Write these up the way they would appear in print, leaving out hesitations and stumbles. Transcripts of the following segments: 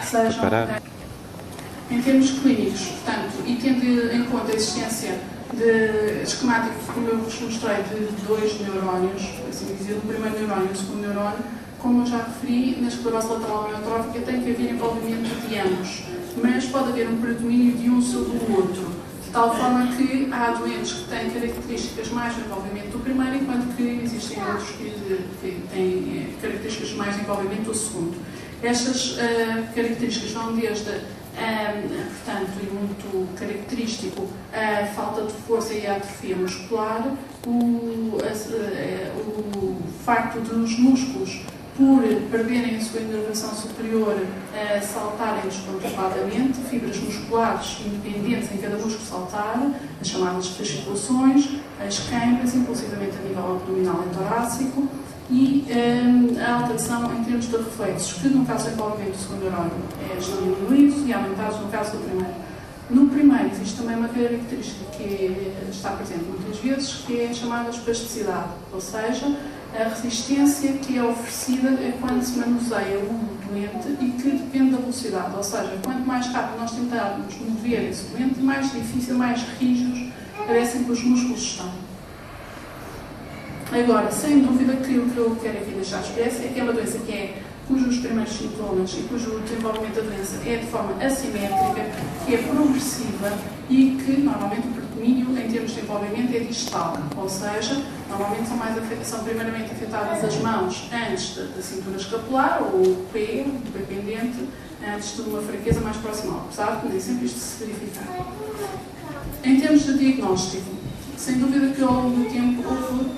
sejam em termos clínicos, portanto, e tendo em conta a existência de esquemático, como eu vos mostrei, de dois neurónios, assim dizer, o primeiro neurónio e o segundo neurónio, como eu já referi, na esclerose lateral amiotrófica tem que haver envolvimento de ambos, mas pode haver um predomínio de um sobre o outro, de tal forma que há doentes que têm características mais de envolvimento do primeiro, enquanto que existem outros que têm características mais de envolvimento do segundo. Estas características vão desde, portanto, e muito característico, a falta de força e a atrofia muscular, o facto dos músculos, por perderem a sua inervação superior, saltarem descontroladamente, fibras musculares independentes em cada músculo saltar, as chamadas fasciculações, as queimbras, inclusivamente a nível abdominal e torácico, e a alteração em termos de reflexos, que no caso do envolvimento do segundo neurónio estão diminuídos e aumentados no caso do primeiro. No primeiro existe também uma característica que está presente muitas vezes, que é a chamada espasticidade, ou seja, a resistência que é oferecida quando se manuseia o doente e que depende da velocidade, ou seja, quanto mais rápido nós tentarmos mover esse doente, mais difícil, mais rígidos parecem que os músculos estão. Agora, sem dúvida que o que eu quero aqui deixar expresso é que é uma doença cujos primeiros sintomas e cujo desenvolvimento da doença é de forma assimétrica, que é progressiva e que normalmente o predomínio em termos de envolvimento é distal, ou seja, normalmente são primeiramente afetadas as mãos antes da cintura escapular ou o pé pendente, antes de uma fraqueza mais proximal, apesar de nem sempre isto se verificar. Em termos de diagnóstico, sem dúvida que ao longo do tempo houve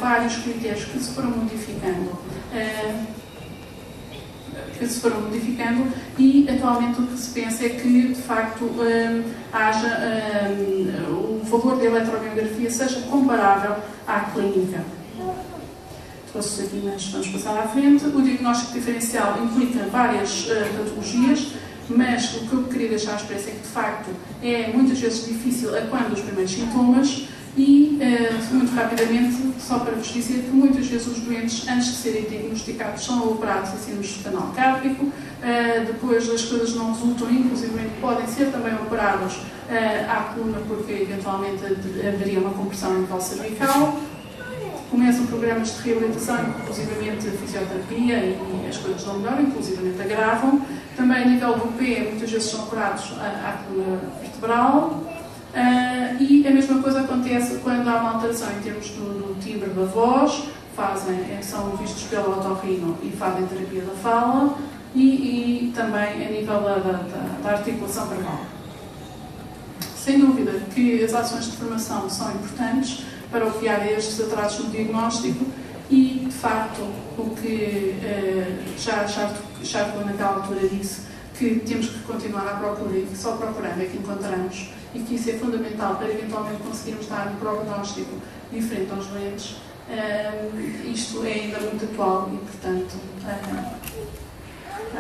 vários critérios que se foram modificando. E atualmente o que se pensa é que, de facto, haja o valor da eletromiografia seja comparável à clínica. Trouxe aqui, mas vamos passar à frente. O diagnóstico diferencial implica várias patologias, mas o que eu queria deixar expresso é que, de facto, é muitas vezes difícil a quando os primeiros sintomas e, muito rapidamente, só para vos dizer que muitas vezes os doentes, antes de serem diagnosticados, são operados em síndrome canal cárdiaco, depois as coisas não resultam, inclusive podem ser também operados à coluna porque eventualmente haveria uma compressão em nível cervical. Começam programas de reabilitação, inclusivamente fisioterapia, e as coisas não melhoram, inclusivamente agravam. Também a nível do pé, muitas vezes são operados à coluna vertebral. E a mesma coisa acontece quando há uma alteração em termos do timbre da voz, são vistos pelo otorrino e fazem terapia da fala, e também a nível da articulação verbal. Sem dúvida que as ações de formação são importantes para obviar estes atrasos no diagnóstico e, de facto, o que Charcot naquela altura disse, que temos que continuar à procura e que só procurando é que encontramos, e que isso é fundamental para eventualmente conseguirmos dar um prognóstico diferente aos doentes. Isto é ainda muito atual e, portanto,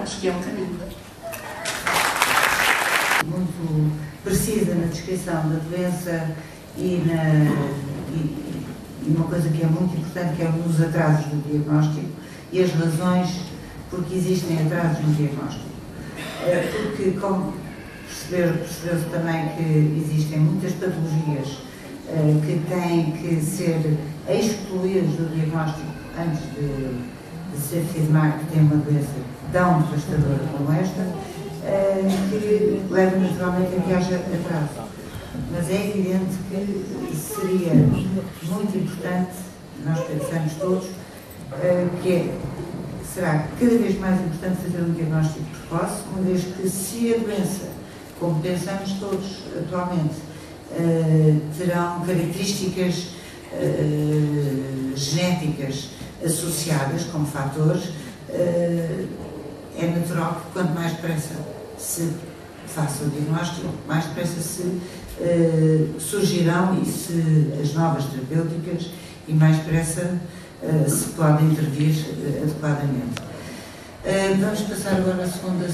acho que é um caminho. Muito precisa na descrição da doença e uma coisa que é muito importante, que é os atrasos do diagnóstico e as razões por que existem atrasos no diagnóstico. Porque, como percebeu-se também que existem muitas patologias que têm que ser excluídas do diagnóstico antes de ser afirmar que tem uma doença tão devastadora como esta, que leva naturalmente a que haja atraso. Mas é evidente que seria muito importante, nós pensamos todos, será cada vez mais importante fazer um diagnóstico precoce, uma vez que se a doença, como pensamos todos atualmente, terão características genéticas associadas como fatores, é natural que quanto mais depressa se faça o diagnóstico, mais depressa se surgirão as novas terapêuticas e mais depressa se pode intervir adequadamente. Vamos passar agora à segunda